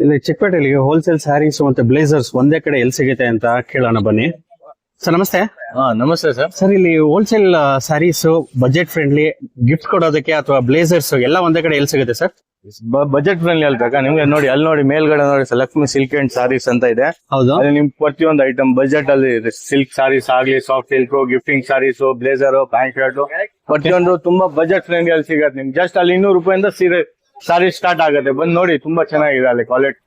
ಇಲ್ಲಿ ಚಿಕ್ಕಪೇಟೆಯಲ್ಲಿ ಹೋಲ್ಸೇಲ್ ಸ್ಯಾರೀಸ್ ಮತ್ತೆ ಬ್ಲೇಸರ್ಸ್ ಒಂದೇ ಕಡೆ ಎಲ್ಲಿ ಸಿಗುತ್ತೆ ಅಂತ ಕೇಳೋಣ ಬನ್ನಿ. ಸರ್ ನಮಸ್ತೆ. ನಮಸ್ತೆ ಸರ್. ಸರ್ ಇಲ್ಲಿ wholesale sarees budget friendly gift ಕೊಡೋದಕ್ಕೆ ಅಥವಾ ಬ್ಲೇಸರ್ಸ್ ಎಲ್ಲ ಒಂದೇ ಕಡೆ ಎಲ್ಲಿ ಸಿಗುತ್ತೆ ಸರ್? ಬಜೆಟ್ ಫ್ರೆಂಡ್ಲಿ ಹೇಳ್ಬೇಕಾ ನಿಮ್ಗೆ? ನೋಡಿ ಅಲ್ಲಿ ನೋಡಿ ಮೇಲ್ಗಡೆ ನೋಡಿ ಲಕ್ಷ್ಮಿ ಸಿಲ್ಕ್ ಅಂಡ್ ಸಾರೀಸ್ ಅಂತ ಇದೆ. ಹೌದು. ಅಲ್ಲಿ ನಿಮ್ ಪ್ರತಿಯೊಂದು ಐಟಮ್ ಬಜೆಟ್ ಅಲ್ಲಿ ಸಿಲ್ಕ್ ಸಾರೀಸ್ ಆಗ್ಲಿ, soft silk, gifting sarees, blazer, pant shirt ಪ್ರತಿಯೊಂದು ತುಂಬಾ ಬಜೆಟ್ ಫ್ರೆಂಡ್ಲಿ ಅಲ್ಲಿ ಸಿಗತ್ತೆ ನಿಮ್ಗೆ. ಜಸ್ಟ್ ಅಲ್ಲಿ 200 ರೂಪಾಯಿಂದ ಸೀರೆ ಸಾರಿ ಸ್ಟಾರ್ಟ್ ಆಗುತ್ತೆ. ಬಂದ್ ನೋಡಿ, ತುಂಬಾ ಚೆನ್ನಾಗಿದೆ ಅಲ್ಲಿ ಕ್ವಾಲಿಟಿ.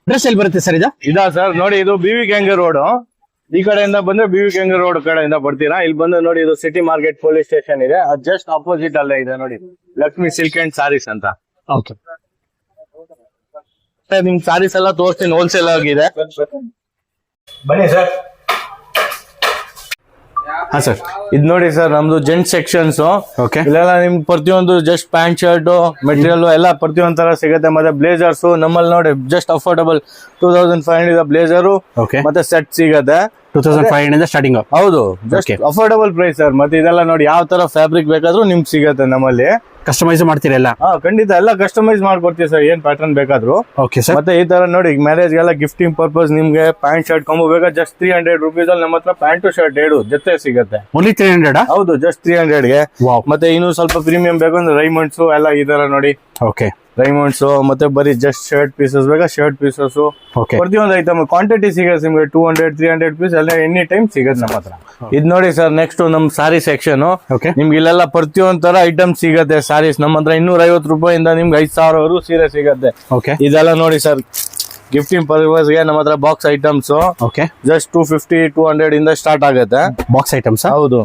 ಅಡ್ರೆಸ್ ಎಲ್ಲಿ ಬರುತ್ತೆ ಸರ್? ಇದಾ ಸರ್ ನೋಡಿ, ಇದು BV ಕೆಂಗೇರಿ ರೋಡ್. ಈ ಕಡೆಯಿಂದ ಬಂದ್ರೆ BV ಕೆಂಗೇರಿ ರೋಡ್ ಕಡೆಯಿಂದ ಬರ್ತೀರಾ. ಇಲ್ಲಿ ಬಂದು ನೋಡಿ, ಇದು ಸಿಟಿ ಮಾರ್ಕೆಟ್ ಪೊಲೀಸ್ ಸ್ಟೇಷನ್ ಇದೆ, ಅದು ಜಸ್ಟ್ ಆಪೋಸಿಟ್ ಅಲ್ಲೇ ಇದೆ ನೋಡಿ, ಲಕ್ಷ್ಮಿ ಸಿಲ್ಕ್ ಅಂಡ್ ಸಾರೀಸ್ ಅಂತ. ಓಕೆ, ನಿಮ್ ಸಾರೀಸ್ ಎಲ್ಲ ತೋರಿಸ್ತೀನಿ, ಹೋಲ್ಸೇಲ್ ಆಗಿದೆ. ಬನ್ನಿ ಸರ್. ಹಾ ಸರ್, ಇದ್ ನೋಡಿ ಸರ್, ನಮ್ದು ಜೆಂಟ್ ಸೆಕ್ಷನ್ಸ್. ಓಕೆ, ಇಲ್ಲೆಲ್ಲ ನಿಮ್ಗೆ ಪ್ರತಿಯೊಂದು ಜಸ್ಟ್ ಪ್ಯಾಂಟ್ ಶರ್ಟ್ ಮೆಟೀರಿಯಲ್ ಎಲ್ಲ ಪ್ರತಿಯೊಂದ್ ತರ ಸಿಗುತ್ತೆ. ಮತ್ತೆ ಬ್ಲೇಸರ್ಸ್ ನಮ್ಮಲ್ಲಿ ನೋಡಿ ಜಸ್ಟ್ ಅಫೋರ್ಡಬಲ್ 2500 ಬ್ಲೇಸರ್ ಮತ್ತೆ ಸೆಟ್ ಸಿಗತ್ತೆ. 2500 ಸ್ಟಾರ್ಟಿಂಗ್. ಹೌದು, ಜಸ್ಟ್ ಅಫೋರ್ಡಬಲ್ ಪ್ರೈಸ್ ಸರ್. ಮತ್ತೆ ಇದೆಲ್ಲ ನೋಡಿ, ಯಾವ ತರ ಫ್ಯಾಬ್ರಿಕ್ ಬೇಕಾದ್ರೂ ನಿಮ್ಗೆ ಸಿಗತ್ತೆ ನಮ್ಮಲ್ಲಿ. ಕಸ್ಟಮೈಸ್ ಮಾಡ್ತೀರಾ ಎಲ್ಲ? ಖಂಡಿತ ಎಲ್ಲ ಕಸ್ಟಮೈಸ್ ಮಾಡ್ಕೊಡ್ತೀವಿ ಸರ್, ಏನ್ ಪ್ಯಾಟರ್ನ್ ಬೇಕಾದ್ರು. Okay sir. ಮತ್ತೆ ಈ ತರ ನೋಡಿ, ಮ್ಯಾರೇಜ್ ಗೆಲ್ಲ ಗಿಫ್ಟಿಂಗ್ ಪರ್ಪಸ್ ನಿಮ್ಗೆ ಪ್ಯಾಂಟ್ ಶರ್ಟ್ ಕೊಂಬ ಬೇಕಾ, ಜಸ್ಟ್ 300 ರೂಪೀಸ್ ಅಲ್ಲಿ ನಮ್ಮ ಹತ್ರ ಪ್ಯಾಂಟ್ ಶರ್ಟ್ 2 ಜೊತೆ ಸಿಗುತ್ತೆ. ಓನ್ಲಿ 300? ಹೌದು, ಜಸ್ಟ್ 300 ಗೆ. ಮತ್ತೆ ಇನ್ನು ಸ್ವಲ್ಪ ಪ್ರೀಮಿಯಂ ಬೇಕು ಅಂದ್ರೆ ರೈಮಂಡ್ಸ್ ಎಲ್ಲ ಈ ತರ ನೋಡಿ. ಓಕೆ, ರೈಮಂಡ್ಸ್ ಮತ್ತೆ ಬರೀ ಜಸ್ಟ್ ಶರ್ಟ್ ಪೀಸಸ್ ಬೇಕಾ, ಶರ್ಟ್ ಪೀಸಸ್ ಪ್ರತಿಯೊಂದು ಐಟಮ್ ಕ್ವಾಂಟಿಟಿ ಸಿಗುತ್ತೆ ನಿಮ್ಗೆ. 200-300 ಪೀಸ್ ಎಲ್ಲ ಎನಿ ಟೈಮ್ ಸಿಗುತ್ತೆ ನಮ್ಮ ಹತ್ರ. ಇದ್ ನೋಡಿ ಸರ್, ನೆಕ್ಸ್ಟ್ ನಮ್ ಸಾರಿ ಸೆಕ್ಷನ್. ನಿಮ್ಗೆ ಇಲ್ಲೆಲ್ಲ ಪ್ರತಿಯೊಂದು ತರ ಐಟಮ್ ಸಿಗತ್ತೆ ಸಾರೀಸ್. ನಮ್ಮ ಹತ್ರ 250 ರೂಪಾಯಿಂದ ನಿಮ್ಗೆ 5000 ವರೆಗೂ ಸೀರೆ ಸಿಗತ್ತೆ. ಇದೆಲ್ಲ ನೋಡಿ ಸರ್, ಗಿಫ್ಟಿಂಗ್ ಪರ್ಪಸ್ ಗೆ ನಮ್ಮ ಹತ್ರ ಬಾಕ್ಸ್ ಐಟಮ್ಸ್. ಜಸ್ಟ್ 250-200 ಇಂದ ಸ್ಟಾರ್ಟ್ ಆಗುತ್ತೆ ಬಾಕ್ಸ್ ಐಟಮ್ಸ್. ಹೌದು.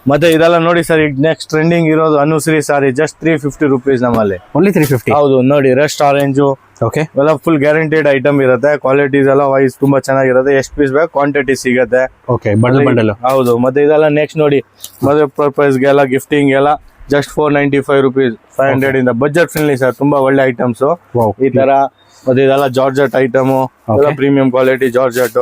ಮತ್ತೆ ಇದೆಲ್ಲ ನೋಡಿ ಸರ್, ಈಗ ನೆಕ್ಸ್ಟ್ ಟ್ರೆಂಡಿಂಗ್ ಇರೋದು ಅನುಶ್ರೀ ಸಾರಿ, ಜಸ್ಟ್ 350 ರೂಪೀಸ್ ನಮ್ಮಲ್ಲಿ. ಓನ್ಲಿ 350? ಹೌದು ನೋಡಿ, ರೆಸ್ಟ್ ಆರೆಂಜು ಎಲ್ಲ ಫುಲ್ ಗ್ಯಾರಂಟಿಡ್ ಐಟಮ್ ಇರುತ್ತೆ. ಕ್ವಾಲಿಟೀಸ್ ಎಲ್ಲ ವೈಸ್ ತುಂಬಾ ಚೆನ್ನಾಗಿರುತ್ತೆ. ಎಷ್ಟು ಪೀಸ್ ಬೇಕು ಕ್ವಾಂಟಿಟಿ ಸಿಗುತ್ತೆ. ಬಂಡಲ್. ಹೌದು. ಮತ್ತೆ ಇದೆಲ್ಲ ನೆಕ್ಸ್ಟ್ ನೋಡಿ, ಮದುವೆ ಪರ್ಪಸ್ ಗೆಲ್ಲ ಗಿಫ್ಟಿಂಗ್ ಎಲ್ಲ ಜಸ್ಟ್ 495 ರೂಪೀಸ್, 500 ಇಂದ ಬಜೆಟ್ ಫ್ರೆಂಡ್ಲಿ ಸರ್. ತುಂಬಾ ಒಳ್ಳೆ ಐಟಮ್ಸ್ ಈ ತರ. ಮತ್ತೆ ಇದೆಲ್ಲ georgette item, premium quality georgette.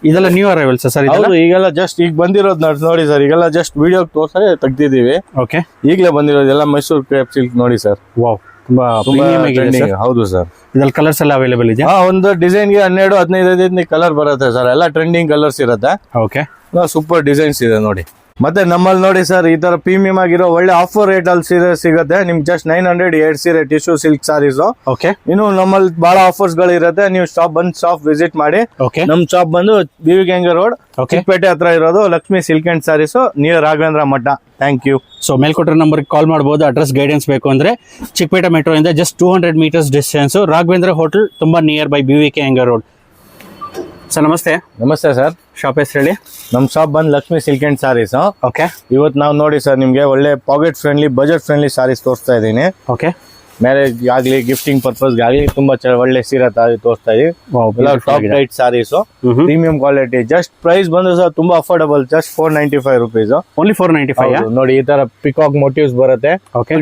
ಇದೆಲ್ಲ ನ್ಯೂ ಅರೈವಲ್ಸ್ ಸರ್? ಹೌದು, ಈಗೆಲ್ಲ ಜಸ್ಟ್ ಈಗ ಬಂದಿರೋದು ನೋಡಿ ಸರ್. ಈಗೆಲ್ಲ ಜಸ್ಟ್ ವಿಡಿಯೋ ತೋರ್ಸೆ ತೆಗ್ದಿದೀವಿ. ಈಗಲೇ ಬಂದಿರೋದು ಎಲ್ಲ ಮೈಸೂರು ಕ್ರೇಪ್ ಸಿಲ್ಕ್ ನೋಡಿ ಸರ್. ತುಂಬಾ ಹೌದು ಸರ್. ಇದ್ರಲ್ಲಿ ಕಲರ್ಸ್ ಎಲ್ಲ ಅವೈಲೇಬಲ್ ಇದೆ? ಒಂದು ಡಿಸೈನ್ ಗೆ 12-15 ಕಲರ್ ಬರುತ್ತೆ ಸರ್. ಎಲ್ಲ ಟ್ರೆಂಡಿಂಗ್ ಕಲರ್ಸ್ ಇರುತ್ತೆ. ಸೂಪರ್ ಡಿಸೈನ್ಸ್ ಇದೆ ನೋಡಿ. ಮತ್ತೆ ನಮ್ಮಲ್ಲಿ ನೋಡಿ ಸರ್, ಈ ತರ ಪ್ರೀಮಿಯಂ ಆಗಿರೋ ಒಳ್ಳೆ ಆಫರ್ ರೇಟ್ ಅಲ್ಲಿ ಸೀರೆ ಸಿಗುತ್ತೆ ನಿಮ್ಗೆ. ಜಸ್ಟ್ 900 2 ಸೀರೆ ಟಿಶ್ಯೂ ಸಿಲ್ಕ್ ಸಾರೀಸ್. ಇನ್ನು ನಮ್ಮಲ್ಲಿ ಬಹಳ ಆಫರ್ಸ್ ಗಳು ಇರುತ್ತೆ. ನೀವು ಶಾಪ್ ವಿಸಿಟ್ ಮಾಡಿ. ನಮ್ ಶಾಪ್ ಬಂದು BV ಕೆಂಗೇರಿ ರೋಡ್, ಚಿಕ್ಕಪೇಟೆ ಹತ್ರ ಇರೋದು, Lakshmi silk and sarees, near Raghavendra Mutt. Thank you. So ಮೇಲ್ಕೊಟ್ಟಿರೋ ನಂಬರ್ ಕಾಲ್ ಮಾಡಬಹುದು. ಅಡ್ರೆಸ್ ಗೈಡೆನ್ಸ್ ಬೇಕು ಅಂದ್ರೆ ಚಿಕ್ಕಪೇಟೆ ಮೆಟ್ರೋ ಇಂದ just 200 meters distance, Raghavendra hotel ತುಂಬಾ near by BV Kengeri road. Sir ನಮಸ್ತೆ. ನಮಸ್ತೆ ಸರ್. ಶಾಪ್ ಹೆಸರು ಹೇಳಿ. ನಮ್ ಶಾಪ್ ಬಂದ್ ಲಕ್ಷ್ಮಿ ಸಿಲ್ಕ್ ಅಂಡ್ ಸಾರೀಸ್. ಇವತ್ತು ನಾವು ನೋಡಿ ಸರ್, ನಿಮ್ಗೆ ಒಳ್ಳೆ pocket friendly, budget friendly sarees ತೋರಿಸ್ತಾ ಇದೀನಿ. ಮ್ಯಾರೇಜ್ ಆಗ್ಲಿ, ಗಿಫ್ಟಿಂಗ್ ಪರ್ಪಸ್ ಆಗ್ಲಿ ತುಂಬಾ ಒಳ್ಳೆ ಸೀರೆ ತೋರಿಸ್ತಾ ಇದೀವಿ. Top tight sarees, premium quality. Just price ಬಂದು ಸರ್ ತುಂಬಾ ಅಫೋರ್ಡಬಲ್, ಜಸ್ಟ್ 495 ರೂಪೀಸ್. ಓನ್ಲಿ 495? ನೋಡಿ, ಈ ತರ ಪಿಕಾಕ್ ಮೋಟಿವ್ಸ್ ಬರುತ್ತೆ,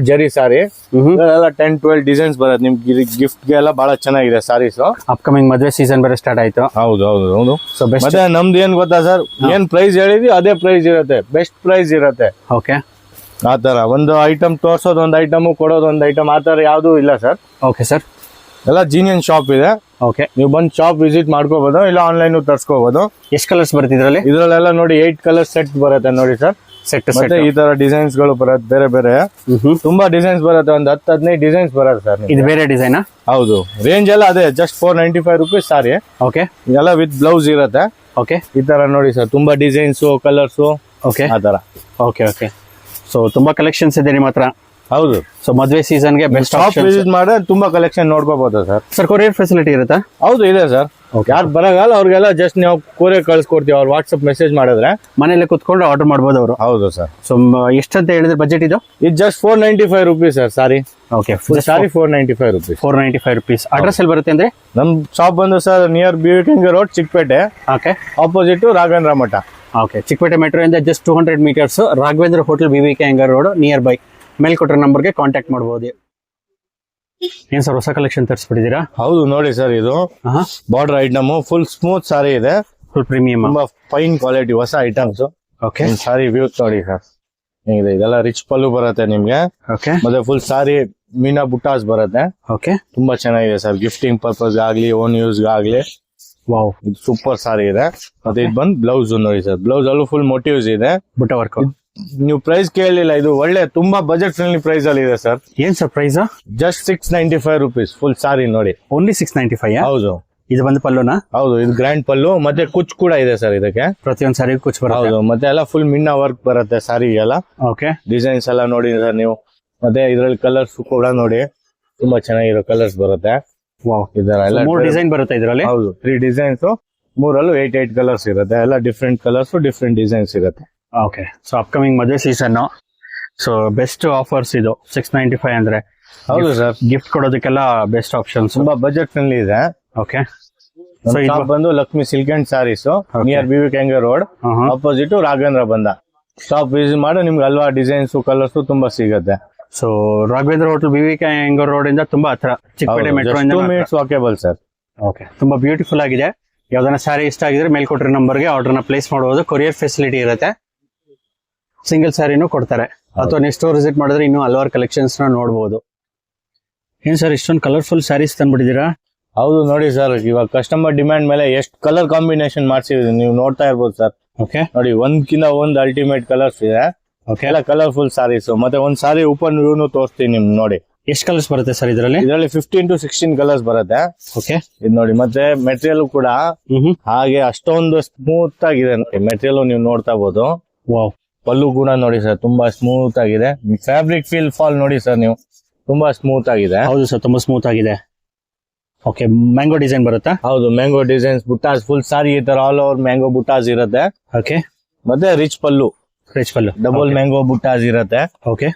ಜರಿ ಸಾರಿ. 10-12 ಡಿಸೈನ್ಸ್ ಬರುತ್ತೆ ನಿಮ್ಗೆ. ಗಿಫ್ಟ್ ಗೆ ಎಲ್ಲ ಬಹಳ ಚೆನ್ನಾಗಿದೆ ಸಾರೀಸ್. ಅಪ್ಕಮಿಂಗ್ ಮದುವೆ ಸೀಸನ್ ಬೇರೆ ಸ್ಟಾರ್ಟ್ ಆಯ್ತು. ಹೌದು ಹೌದು ಹೌದು. ಮತ್ತೆ ನಮ್ದು ಏನ್ ಗೊತ್ತಾ ಸರ್, ಏನ್ ಪ್ರೈಸ್ ಹೇಳಿದ್ವಿ ಅದೇ ಪ್ರೈಸ್ ಇರುತ್ತೆ, ಬೆಸ್ಟ್ ಪ್ರೈಸ್ ಇರುತ್ತೆ. ಆತರ ಒಂದು ಐಟಮ್ ತೋರ್ಸೋದು ಒಂದು ಐಟಮ್, ಕೊಡೋದು ಒಂದು ಐಟಮ್, ಆತರ ಯಾವ್ದು ಇಲ್ಲ ಸರ್. Okay sir. ಎಲ್ಲ ಜೀನಿಯನ್ ಶಾಪ್ ಇದೆ. ನೀವು ಬಂದು ಶಾಪ್ ವಿಸಿಟ್ ಮಾಡ್ಕೋಬಹುದು, ಇಲ್ಲ ಆನ್ಲೈನ್ ತರ್ಸ್ಕೋಬಹುದು. ಎಷ್ಟು ಕಲರ್ಸ್ ಬರುತ್ತೆ ಇದರಲ್ಲಿ? ಇದ್ರಲ್ಲೆಲ್ಲ ನೋಡಿ 8 ಕಲರ್ ಸೆಟ್ ಬರುತ್ತೆ ನೋಡಿ ಸರ್. ಮತ್ತೆ ಈ ತರ ಡಿಸೈನ್ಸ್ ಗಳು ಬರುತ್ತೆ, ಬೇರೆ ಬೇರೆ ತುಂಬಾ ಡಿಸೈನ್ಸ್ ಬರುತ್ತೆ. ಒಂದು 10-15 ಡಿಸೈನ್ಸ್ ಬರುತ್ತೆ ಸರ್. ಇದು ಬೇರೆ ಡಿಸೈನ್? ಹೌದು. ರೇಂಜ್ ಎಲ್ಲ ಅದೇ, ಜಸ್ಟ್ 495 ರೂಪೀಸ್ ಸಾರಿ. ಎಲ್ಲ ವಿತ್ ಬ್ಲೌಸ್ ಇರುತ್ತೆ. ಈ ತರ ನೋಡಿ ಸರ್, ತುಂಬಾ ಡಿಸೈನ್ಸ್, ಕಲರ್ಸ್ ಆತರ. ಓಕೆ. ಸೊ ತುಂಬಾ ಕಲೆಕ್ಷನ್ಸ್ ಇದೆ ನಿಮ್ಮ ಹತ್ರ? ಹೌದು. ಸೊ ಮದುವೆ ಸೀಸನ್ ಗೆ ಬೆಸ್ಟ್ ಆಪ್ಷನ್. ವಿಸಿಟ್ ಮಾಡಿದ್ರೆ ತುಂಬಾ ಕಲೆಕ್ಷನ್ ನೋಡ್ಕೋಬಹುದು ಸರ್. ಸರ್ ಕೊರಿಯರ್ ಫೆಸಿಲಿಟಿ ಇರುತ್ತಾ? ಹೌದು, ಇದೆ ಸರ್. ಯಾರು ಬರಗಲ್ಲ ಅವ್ರಿಗೆಲ್ಲ ಜಸ್ಟ್ ನೀವು ಕೊರಿಯರ್ ಕಳ್ಸಿಕೊಡ್ತೀವಿ. ಅವ್ರು ವಾಟ್ಸ್ಆಪ್ ಮೆಸೇಜ್ ಮಾಡಿದ್ರೆ ಮನೇಲಿ ಕುತ್ಕೊಂಡು ಆರ್ಡರ್ ಮಾಡಬಹುದು ಅವರು. ಹೌದು ಸರ್. ಸೊ ಎಷ್ಟಂತ ಹೇಳಿದ್ರೆ ಬಜೆಟ್ ಇದು? ಇದು just 495 rupees sir sari. Sari 495 rupees. 495 rupees. Address ಎಲ್ಲಿ ಬರುತ್ತೆ ಅಂದ್ರೆ? ನಮ್ ಶಾಪ್ ಬಂದು sir near BV Kengeri road, Chickpet. Opposite Raghavendra Mutt. Chickpet metro ಇಂದ just 200 meters, Raghavendra hotel, BV Kengeri road near by. ಮೇಲ್ಕೊಟ್ಟಿರೋ ನಂಬರ್ಗೆ ಕಾಂಟ್ಯಾಕ್ಟ್ ಮಾಡಬಹುದು. ಏನ್ ಸರ್ ಹೊಸ ಕಲೆಕ್ಷನ್ ತರಿಸ್ಬಿಟ್ಟಿದ್ದೀರಾ? ಹೌದು ನೋಡಿ ಸರ್, ಇದು ಬಾರ್ಡರ್ ಐಟಮ್, ಫುಲ್ ಸ್ಮೂತ್ ಸಾರಿ ಇದೆ, ಫುಲ್ ಪ್ರೀಮಿಯಂ, ತುಂಬಾ ಫೈನ್ ಕ್ವಾಲಿಟಿ ಹೊಸ ಐಟಮ್ಸ್. ಸಾರಿ ವ್ಯೂ ನೋಡಿ ಸರ್. ಹೆಂಗಿದೆ ಇದೆಲ್ಲ ರಿಚ್ ಪಲ್ಲು ಬರುತ್ತೆ ನಿಮ್ಗೆ. ಓಕೆ ಮತ್ತೆ ಫುಲ್ ಸಾರಿ ಮೀನಾ ಬುಟ್ಟಾಸ್ ಬರುತ್ತೆ. ಓಕೆ ತುಂಬಾ ಚೆನ್ನಾಗಿದೆ ಸರ್, ಗಿಫ್ಟಿಂಗ್ ಪರ್ಪಸ್ ಆಗ್ಲಿ ಓನ್ ಯೂಸ್ ಆಗ್ಲಿ. ವಾವ್, ಇದು ಸೂಪರ್ ಸಾರಿ ಇದೆ. ಮತ್ತೆ ಇದು ಬಂದು ಬ್ಲೌಸ್ ನೋಡಿ ಸರ್, ಬ್ಲೌಸ್ ಅಲ್ಲೂ ಫುಲ್ ಮೋಟಿವ್ಸ್ ಇದೆ. ಬುಟ್ಟ ವರ್ಕ್. ನೀವು ಪ್ರೈಸ್ ಕೇಳಲಿಲ್ಲ, ಇದು ಒಳ್ಳೆ ತುಂಬಾ ಬಜೆಟ್ ಫ್ರೆಂಡ್ಲಿ ಪ್ರೈಸ್ ಅಲ್ಲಿ ಇದೆ ಸರ್. ಏನ್ sir price? Just 695 rupees full sari ನೋಡಿ. ಓನ್ಲಿ 695. ಹೌದು ಇದು ಬಂದು ಪಲ್ಲುನಾ? ಹೌದು, ಇದು ಗ್ರ್ಯಾಂಡ್ ಪಲ್ಲು ಮತ್ತೆ ಕುಚ್ ಕೂಡ ಇದೆ ಸರ್ ಇದಕ್ಕೆ. ಪ್ರತಿಯೊಂದು ಸಾರಿ ಕುಚ್ ಬರುತ್ತೆ. ಹೌದು, ಮತ್ತೆ ಎಲ್ಲ ಫುಲ್ ಮಿನ್ನಾ ವರ್ಕ್ ಬರುತ್ತೆ ಸಾರಿ ಎಲ್ಲ. ಓಕೆ ಡಿಸೈನ್ಸ್ ಎಲ್ಲ ನೋಡಿ ಸರ್ ನೀವು. ಮತ್ತೆ ಇದ್ರಲ್ಲಿ ಕಲರ್ಸ್ ಕೂಡ ನೋಡಿ, ತುಂಬಾ ಚೆನ್ನಾಗಿರೋ ಕಲರ್ಸ್ ಬರುತ್ತೆ. ವಾವ್, ಇದರ ಎಲ್ಲ 3 ಡಿಸೈನ್ ಬರುತ್ತೆ ಇದರಲ್ಲಿ. ಹೌದು, 3 ಡಿಸೈನ್ಸ್, 3ರಲ್ಲೂ 8 ಕಲರ್ಸ್ ಇರುತ್ತೆ. ಎಲ್ಲ ಡಿಫ್ರೆಂಟ್ ಕಲರ್ಸ್, ಡಿಫ್ರೆಂಟ್ ಡಿಸೈನ್ಸ್ ಇರುತ್ತೆ. ಓಕೆ, ಸೊ ಅಪ್ಕಮಿಂಗ್ ಮದುವೆ ಸೀಸನ್, ಸೊ ಬೆಸ್ಟ್ ಆಫರ್ಸ್ ಇದು 695 ಅಂದ್ರೆ. ಹೌದು ಸರ್, ಗಿಫ್ಟ್ ಕೊಡೋದಕ್ಕೆಲ್ಲ ಬೆಸ್ಟ್ ಆಪ್ಷನ್ಸ್. ತುಂಬಾ ಬಜೆಟ್ ಫ್ರೆಂಡ್ಲಿ ಇದೆ. ಓಕೆ, ಸೊ ಇದು ಬಂದು Lakshmi silk and sarees, near B V Kengeri road, opposite Raghavendra ಬಂದ. ಶಾಪ್ ವಿಸಿಟ್ ಮಾಡಿ ನಿಮ್ಗೆ ಅಲ್ವಾ ಡಿಸೈನ್ಸ್ ಕಲರ್ಸ್ ತುಂಬಾ ಸಿಗುತ್ತೆ. So Raghavendra hotel BVK Iyengar road ಇಂದ ತುಂಬಾ ಹತ್ರ, ಚಿಕ್ಕಪೇಟೆ ಮೆಟ್ರೋ ಇಂದ 2 minutes ವಾಕೇಬಲ್ ಸರ್. ಓಕೆ, ತುಂಬಾ ಬ್ಯೂಟಿಫುಲ್ ಆಗಿದೆ. ಯಾವ್ದಾನ ಸ್ಯಾರಿ ಇಷ್ಟ ಆಗಿದ್ರೆ ಮೇಲ್ಕೊಟ್ಟಿರೋ ನಂಬರ್ಗೆ ಆರ್ಡರ್ನ ಪ್ಲೇಸ್ ಮಾಡಬಹುದು. ಕೊರಿಯರ್ ಫೆಸಿಲಿಟಿ ಇರುತ್ತೆ. ಸಿಂಗಲ್ ಸ್ಯಾರಿನೂ ಕೊಡ್ತಾರೆ. ಅಥವಾ ನೀವು ಸ್ಟೋರ್ ವಿಸಿಟ್ ಮಾಡಿದ್ರೆ ಇನ್ನೂ ಹಲವಾರು ಕಲೆಕ್ಷನ್ಸ್ ನ ನೋಡಬಹುದು. ಏನ್ ಸರ್ ಇಷ್ಟೊಂದು ಕಲರ್ಫುಲ್ ಸ್ಯಾರೀಸ್ ತಂದ್ಬಿಟ್ಟಿದ್ದೀರಾ? ಹೌದು ನೋಡಿ ಸರ್, ಇವಾಗ ಕಸ್ಟಮರ್ ಡಿಮ್ಯಾಂಡ್ ಮೇಲೆ ಎಷ್ಟು ಕಲರ್ ಕಾಂಬಿನೇಷನ್ ಮಾಡ್ಸಿದೀವಿ ನೀವು ನೋಡ್ತಾ ಇರ್ಬೋದು ಸರ್. ಓಕೆ ನೋಡಿ, ಒಂದ್ಕಿಂತ ಒಂದ್ ಅಲ್ಟಿಮೇಟ್ ಕಲರ್ಸ್ ಇದೆ. ಓಕೆ, ಎಲ್ಲ ಕಲರ್ಫುಲ್ ಸಾರೀಸ್. ಮತ್ತೆ ಒಂದ್ ಸಾರಿ ಓಪನ್ ವ್ಯೂನು ತೋರಿಸ್ತೀನಿ ನಿಮ್ ನೋಡಿ. ಎಷ್ಟು ಕಲರ್ಸ್ ಬರುತ್ತೆ ಸರ್ ಇದರಲ್ಲಿ? 15 to 16 ಕಲರ್ಸ್ ಬರುತ್ತೆ. ಓಕೆ, ಇದು ನೋಡಿ. ಮತ್ತೆ ಮೆಟೀರಿಯಲ್ ಕೂಡ ಹಾಗೆ ಅಷ್ಟೊಂದು ಸ್ಮೂತ್ ಆಗಿದೆ. ಮೆಟೀರಿಯಲ್ ನೀವು ನೋಡ್ತಾ ಇರ್ಬೋದು. ವಾವ್, ಪಲ್ಲು ಕೂಡ ನೋಡಿ ಸರ್, ತುಂಬಾ ಸ್ಮೂತ್ ಆಗಿದೆ. ಫ್ಯಾಬ್ರಿಕ್ ಫೀಲ್ ಫಾಲ್ ನೋಡಿ ಸರ್ ನೀವು, ತುಂಬಾ ಸ್ಮೂತ್ ಆಗಿದೆ. ಹೌದು ಸರ್, ತುಂಬಾ ಸ್ಮೂತ್ ಆಗಿದೆ. ಓಕೆ, ಮ್ಯಾಂಗೋ ಡಿಸೈನ್ ಬರುತ್ತಾ? ಹೌದು, ಮ್ಯಾಂಗೋ ಡಿಸೈನ್ಸ್ ಬುಟ್ಟಾಸ್ ಫುಲ್ ಸಾರಿ ಈ ತರ ಆಲ್ ಓವರ್ ಮ್ಯಾಂಗೋ ಬುಟ್ಟಾಸ್ ಇರುತ್ತೆ. ಓಕೆ, ಮತ್ತೆ ರಿಚ್ ಪಲ್ಲು, ರಿಚ್ ಪಲ್ಲು, ಡಬಲ್ ಮ್ಯಾಂಗೋ ಬುಟ್ಟಾಸ್ ಇರುತ್ತೆ. ಓಕೆ,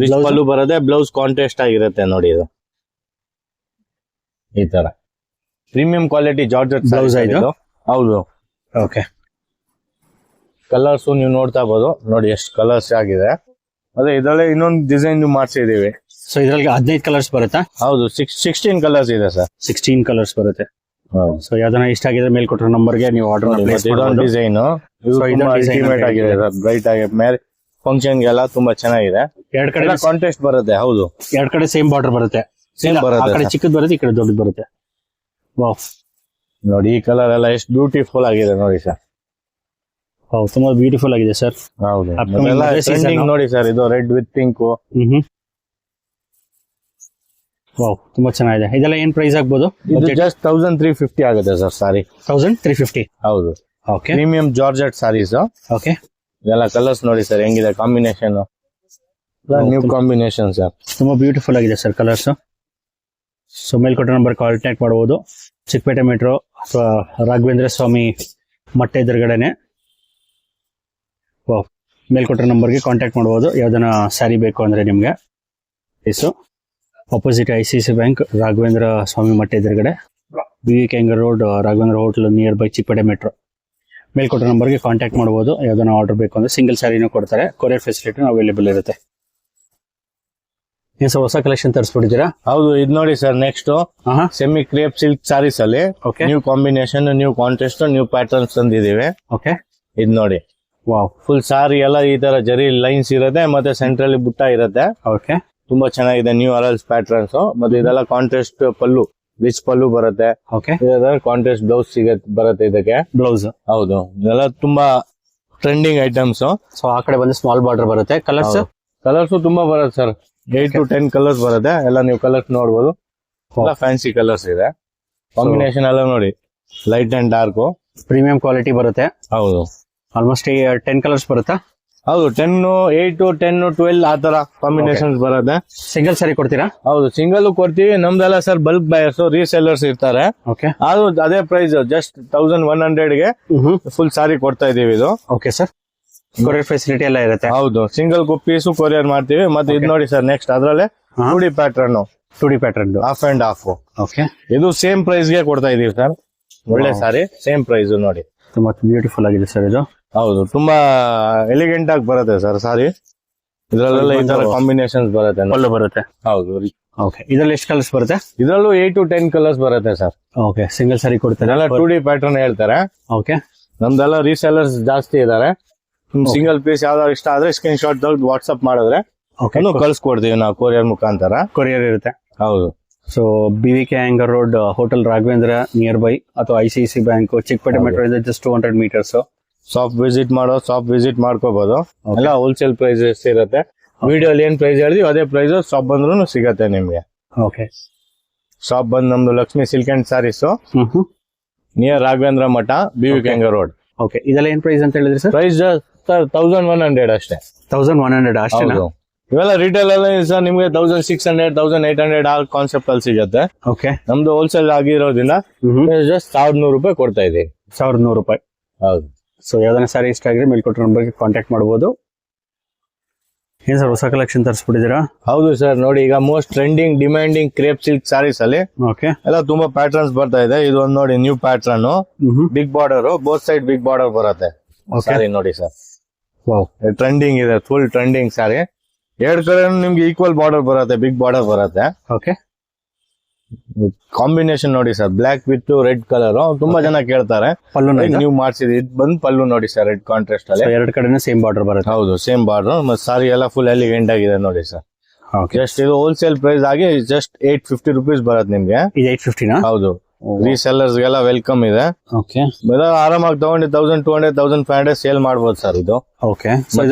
ರಿಚ್ ಪಲ್ಲು ಬರುತ್ತೆ. ಬ್ಲೌಸ್ ಕಾಂಟ್ರಾಸ್ಟ್ ಆಗಿರುತ್ತೆ ನೋಡಿ. ಇದು ಈ ತರ ಪ್ರೀಮಿಯಂ ಕ್ವಾಲಿಟಿ ಜಾರ್ಜೆಟ್ ಬ್ಲೌಸ್ ಇದು. ಹೌದು. ಓಕೆ, ಕಲರ್ಸ್ ನೀವು ನೋಡ್ತಾ ಇರ್ಬೋದು. ನೋಡಿ ಎಷ್ಟು ಕಲರ್ಸ್ ಆಗಿದೆ. ಅದೇ ಇದರಲ್ಲೇ ಇನ್ನೊಂದು ಡಿಸೈನ್ ಮಾಡ್ಸಿದೀವಿ. ಸೊ ಇದರಲ್ಲಿ 15 ಕಲರ್ಸ್ ಬರುತ್ತಾ? ಹೌದು, 16 ಕಲರ್ಸ್ ಇದೆ ಸರ್. 16 ಕಲರ್ಸ್ ಬರುತ್ತೆ. ಸೊ ಯಾವ್ದನ್ನ ಇಷ್ಟ ಆಗಿದ್ರೆ ಮೇಲ್ಕೊಟ್ಟಿರೋ ನಂಬರ್ಗೆ ನೀವು ಆರ್ಡರ್ ಪ್ಲೇಸ್ ಮಾಡಬಹುದು. ಡಿಸೈನ್ ಅಲ್ಟಿಮೇಟ್ ಆಗಿದೆ ಸರ್, ಬ್ರೈಟ್ ಆಗಿ ಫಂಕ್ಷನ್ ಗೆಲ್ಲ ತುಂಬಾ ಚೆನ್ನಾಗಿದೆ. ಎರಡ್ ಕಡೆ ಕಾಂಟೆಸ್ಟ್ ಬರುತ್ತೆ. ಹೌದು, ಎರಡ್ ಕಡೆ ಸೇಮ್ ಬಾರ್ಡರ್ ಬರುತ್ತೆ. ಸೇಮ್ ಬರುತ್ತೆ. ಆ ಕಡೆ ಚಿಕ್ಕದ್ ಬರುತ್ತೆ, ಈ ಕಡೆ ದೊಡ್ಡದು ಬರುತ್ತೆ. ವಾವ್, ನೋಡಿ ಈ ಕಲರ್ ಎಲ್ಲ ಎಷ್ಟು ಬ್ಯೂಟಿಫುಲ್ ಆಗಿದೆ ನೋಡಿ ಸರ್. ಹೌದು, ತುಂಬಾ ಬ್ಯೂಟಿಫುಲ್ ಆಗಿದೆ ಸರ್. ಹೌದು, Upcoming ಎಲ್ಲ ಮದುವೆ season. trending ನೋಡಿ ಸರ್. ಇದು ರೆಡ್ ವಿತ್ ಪಿಂಕ್. ವಾವ್, ತುಂಬಾ ಚೆನ್ನಾಗಿದೆ. ಇದೆಲ್ಲ ಏನ್ ಪ್ರೈಸ್ ಆಗ್ಬೋದು? ಇದು ಜಸ್ಟ್ 1350 ಆಗುತ್ತೆ ಸರ್ ಸಾರಿ. 1350. ಹೌದು, okay, premium georgette sarees. Okay, ಎಲ್ಲ ಕಲರ್ಸ್ ನೋಡಿ ಸರ್ ಹೆಂಗಿದೆ ಕಾಂಬಿನೇಷನ್. ನ್ಯೂ ಕಾಂಬಿನೇಷನ್ ಸರ್, ತುಂಬಾ ಬ್ಯೂಟಿಫುಲ್ ಆಗಿದೆ ಸರ್ ಕಲರ್ಸ್. ಸೊ ಮೇಲ್ಕೊಟ್ಟಿರೋ ನಂಬರ್ ಕಾಂಟ್ಯಾಕ್ಟ್ ಮಾಡಬಹುದು. ಚಿಕ್ಕಪೇಟೆ ಮೆಟ್ರೋ ಅಥವಾ ರಾಘವೇಂದ್ರ ಸ್ವಾಮಿ ಮಠ ಎದುರುಗಡೆನೆ. ವಾವ್, ಮೇಲ್ಕೊಟ್ಟಿರೋ ನಂಬರ್ಗೆ ಕಾಂಟ್ಯಾಕ್ಟ್ ಮಾಡಬಹುದು. ಯಾವ್ದನ ಸ್ಯಾರಿ ಬೇಕು ಅಂದ್ರೆ ನಿಮ್ಗೆ. Yes, opposite ICICI bank, Raghavendra Swamy Mutt ಎದುರುಗಡೆ, BVK Iyengar road, Raghavendra hotel near by Chickpet metro. ಮೇಲ್ಕೊಟ್ಟಿರೋ ನಂಬರ್ಗೆ ಕಾಂಟ್ಯಾಕ್ಟ್ ಮಾಡಬಹುದು. ಯಾವ್ದನ ಆರ್ಡರ್ ಬೇಕು ಅಂದ್ರೆ ಸಿಂಗಲ್ ಸ್ಯಾರಿನೂ ಕೊಡ್ತಾರೆ. ಕೊರಿಯರ್ ಫೆಸಿಲಿಟಿ ಅವೈಲೇಬಲ್ ಇರುತ್ತೆ. ಏನ್ ಸರ್ ಹೊಸ ಕಲೆಕ್ಷನ್ ತರಿಸ್ಬಿಟ್ಟಿದ್ದೀರಾ? ಹೌದು, ಇದು ನೋಡಿ sir. Next semi crepe silk saris ಅಲ್ಲಿ new combination, new contrast, new patterns ತಂದಿದ್ದೀವಿ. ಓಕೆ, ಇದು ನೋಡಿ. ವಾವ್, ಫುಲ್ ಸಾರಿ ಎಲ್ಲ ಈ ತರ ಜರಿ ಲೈನ್ಸ್ ಇರುತ್ತೆ. ಮತ್ತೆ ಸೆಂಟ್ರಲ್ಲಿ ಬುಟ್ಟ ಇರುತ್ತೆ. ಓಕೆ, ತುಂಬಾ ಚೆನ್ನಾಗಿದೆ. ನ್ಯೂ ಅರಲ್ಸ್ ಪ್ಯಾಟರ್ನ್ಸ್. ಮತ್ತೆ ಇದೆಲ್ಲ ಕಾಂಟ್ರಾಸ್ಟ್ ಪಲ್ಲು, ರಿಚ್ ಪಲ್ಲು ಬರುತ್ತೆ. ಓಕೆ, ಕಾಂಟ್ರಾಸ್ಟ್ ಬ್ಲೌಸ್ ಬರುತ್ತೆ ಇದಕ್ಕೆ. ಬ್ಲೌಸ್. ಹೌದು, ಇದೆಲ್ಲ ತುಂಬಾ ಟ್ರೆಂಡಿಂಗ್ ಐಟಮ್ಸ್. ಸೊ ಆ ಕಡೆ ಬಂದು ಸ್ಮಾಲ್ ಬಾರ್ಡರ್ ಬರುತ್ತೆ. ಕಲರ್ಸ್ ತುಂಬಾ ಬರುತ್ತೆ ಸರ್. 8 to 10 ಕಲರ್ಸ್ ಬರುತ್ತೆ. ಎಲ್ಲ ನೀವು ಕಲರ್ಸ್ ನೋಡ್ಬೋದು. ಎಲ್ಲ ಫ್ಯಾನ್ಸಿ ಕಲರ್ಸ್ ಇದೆ. ಕಾಂಬಿನೇಷನ್ ಎಲ್ಲ ನೋಡಿ, light and dark. Premium quality ಬರುತ್ತೆ. ಹೌದು, ಆಲ್ಮೋಸ್ಟ್ 10 ಕಲರ್ಸ್ ಬರುತ್ತಾ? ಹೌದು, 8 to 10 to 12 ಆ ತರ ಕಾಂಬಿನೇಷನ್ಸ್ ಬರುತ್ತೆ. ಸಿಂಗಲ್ ಸ್ಯಾರಿ ಕೊಡ್ತೀರಾ? ಹೌದು, ಸಿಂಗಲ್ ಕೊಡ್ತೀವಿ. ನಮ್ದೆಲ್ಲ ಸರ್ ಬಲ್ಕ್ ಬಯರ್ಸ್, ರೀಸೆಲ್ಲರ್ಸ್ ಇರ್ತಾರೆ. ಓಕೆ, ಅದು ಅದೇ ಪ್ರೈಸ್ ಜಸ್ಟ್ 1100ಗೆ ಫುಲ್ ಸಾರಿ ಕೊಡ್ತಾ ಇದೀವಿ ಇದು. ಓಕೆ ಸರ್, ಕೊರಿಯರ್ ಫೆಸಿಲಿಟಿ ಎಲ್ಲ ಇರುತ್ತೆ. ಹೌದು, ಸಿಂಗಲ್ ಪೀಸು ಕೊರಿಯರ್ ಮಾಡ್ತೀವಿ. ಮತ್ತೆ ಇದು ನೋಡಿ ಸರ್, ನೆಕ್ಸ್ಟ್ ಅದ್ರಲ್ಲೇ 2D pattern, 2D pattern, half and half. Okay, ಇದು ಸೇಮ್ ಪ್ರೈಸ್ ಗೆ ಕೊಡ್ತಾ ಇದೀವಿ ಸರ್. ಒಳ್ಳೆ ಸಾರಿ, ಸೇಮ್ ಪ್ರೈಸ್ ನೋಡಿ. ತುಂಬಾ ಬ್ಯೂಟಿಫುಲ್ ಆಗಿದೆ ಸರ್ ಇದು. ಹೌದು, ತುಂಬಾ ಎಲಿಗೆಂಟ್ ಆಗಿ ಬರುತ್ತೆ ಸರ್ ಸಾರಿ. ಇದ್ರಲ್ಲೆಲ್ಲ ಈ ತರ ಕಾಂಬಿನೇಷನ್ಸ್ ಬರುತ್ತೆ. ಪಲ್ಲು ಬರುತ್ತೆ. ಹೌದು. ಓಕೆ, ಇದರಲ್ಲಿ ಎಷ್ಟು ಕಲರ್ಸ್ ಬರುತ್ತೆ? ಇದರಲ್ಲೂ 8 to 10 ಕಲರ್ಸ್ ಬರುತ್ತೆ ಸರ್. ಓಕೆ, ಸಿಂಗಲ್ ಸ್ಯಾರಿ ಕೊಡ್ತಾರೆ. ಎಲ್ಲ 2D ಪ್ಯಾಟರ್ನ್ ಹೇಳ್ತಾರೆ. ಓಕೆ, ನಮ್ದೆಲ್ಲ ರೀಸೆಲ್ಲರ್ಸ್ ಜಾಸ್ತಿ ಇದಾರೆ. ಸಿಂಗಲ್ ಪೀಸ್ ಯಾವ್ದಾದ್ರು ಇಷ್ಟ ಆದ್ರೆ ಸ್ಕ್ರೀನ್ ಶಾಟ್ ತೆಗೆದು ವಾಟ್ಸ್ಆಪ್ ಮಾಡಿದ್ರೆ ಓಕೆ ಕಳ್ಸ್ಕೊಡ್ತೀವಿ ನಾವು ಕೊರಿಯರ್ ಮುಖಾಂತರ. ಕೊರಿಯರ್ ಇರುತ್ತೆ. ಹೌದು. So BVK Anger road, hotel Raghavendra near by, ಅಥವಾ ICICI ಬ್ಯಾಂಕ್, ಚಿಕ್ಕಪೇಟೆ ಮೆಟ್ರೋ ಇಂದ ಜಸ್ಟ್ 200 meters. ಶಾಪ್ ವಿಸಿಟ್ ಮಾಡ್ಕೋಬಹುದು. ಎಲ್ಲ ಹೋಲ್ಸೇಲ್ ಪ್ರೈಸಸ್ ಇರುತ್ತೆ. ವಿಡಿಯೋ ಏನ್ ಪ್ರೈಸ್ ಹೇಳಿದ್ವಿ ಅದೇ ಪ್ರೈಸ್ ಶಾಪ್ ಬಂದ್ರು ಸಿಗತ್ತೆ ನಿಮ್ಗೆ. ಓಕೆ. ಶಾಪ್ ಬಂದ್ ನಮ್ದು Lakshmi silk and saris near Raghavendra Math, BVK Anger road. Okay. ಇದೆಲ್ಲ ಏನ್ ಪ್ರೈಸ್ ಅಂತ ಹೇಳಿದ್ರಿ ಸರ್? ಪ್ರೈಸ್ ಸರ್ 1100 ಅಷ್ಟೇ. 1100 ಅಷ್ಟೇ. ಇವೆಲ್ಲ ರಿಟೇಲ್ ಅಲ್ಲಿ ಸರ್ ನಿಮ್ಗೆ 1600 1800 ಆ ಕಾನ್ಸೆಪ್ಟ್ ಅಲ್ಲಿ ಸಿಗತ್ತೆ. ಓಕೆ. ನಮ್ದು ಹೋಲ್ಸೇಲ್ ಆಗಿರೋದ್ರಿಂದ ಜಸ್ಟ್ 1100 ರೂಪಾಯಿ ಕೊಡ್ತಾ ಇದೀವಿ. 1100 ರೂಪಾಯಿ. ಹೌದು. ಸೊ ಯಾವ್ದಾನ ಸ್ಯಾರಿ ಇಷ್ಟ ಆಗಿದ್ರೆ ಮೇಲ್ಕೊಟ್ಟ ನಂಬರ್ಗೆ ಕಾಂಟ್ಯಾಕ್ಟ್ ಮಾಡಬಹುದು. ಏನ್ ಸರ್ ಹೊಸ ಕಲೆಕ್ಷನ್ ತರಿಸ್ಬಿಟ್ಟಿದ್ದೀರಾ? ಹೌದು ಸರ್, ನೋಡಿ ಈಗ most trending demanding crepe silk saris ಅಲ್ಲಿ ಓಕೆ ಎಲ್ಲ ತುಂಬಾ ಪ್ಯಾಟರ್ನ್ಸ್ ಬರ್ತಾ ಇದೆ. ಇದು ಒಂದು ನೋಡಿ new pattern, big border, both side big border ಬರುತ್ತೆ. ಸಾರಿ ನೋಡಿ ಸರ್, ವಾವ್, ಟ್ರೆಂಡಿಂಗ್ ಇದೆ, ಫುಲ್ ಟ್ರೆಂಡಿಂಗ್ ಸಾರಿ. ಎರಡ್ ಕಡೆ ನಿಮ್ಗೆ ಈಕ್ವಲ್ ಬಾರ್ಡರ್ ಬರುತ್ತೆ, ಬಿಗ್ ಬಾರ್ಡರ್ ಬರುತ್ತೆ. ಓಕೆ. ಕಾಂಬಿನೇಷನ್ ನೋಡಿ sir, black with red colour ತುಂಬಾ ಜನ ಕೇಳ್ತಾರೆ. ಪಲ್ಲು ನೀವು ಮಾಡ್ಸಿದ್ರಿ, ಇದು ಬಂದ್ ಪಲ್ಲು ನೋಡಿ ಸರ್, ರೆಡ್ ಕಾಂಟ್ರಾಸ್ಟ್ ಅಲ್ಲಿ. ಎರಡು ಕಡೆನೂ ಸೇಮ್ ಬಾರ್ಡರ್ ಬರುತ್ತೆ. ಹೌದು, ಸೇಮ್ ಬಾರ್ಡರ್. ಮತ್ತೆ ಸಾರಿ ಎಲ್ಲ ಫುಲ್ ಎಲಿಗೆಂಟ್ ಆಗಿದೆ ನೋಡಿ ಸರ್. ಜಸ್ಟ್ ಇದು ಹೋಲ್ಸೇಲ್ ಪ್ರೈಸ್ ಆಗಿ ಜಸ್ಟ್ 850 ರೂಪೀಸ್ ಬರುತ್ತೆ ನಿಮ್ಗೆ. ಇದು 850ನಾ? ಹೌದು. ರೀಸೆಲ್ಲರ್ಸ್ ಗೆಲ್ಲ ವೆಲ್ಕಮ್ ಇದೆ. ಓಕೆ. ಆರಾಮಾಗಿ ತಗೊಂಡು 1200 1500 ಸೇಲ್ ಮಾಡ್ಬೋದು ಸರ್ ಇದು. ಓಕೆ.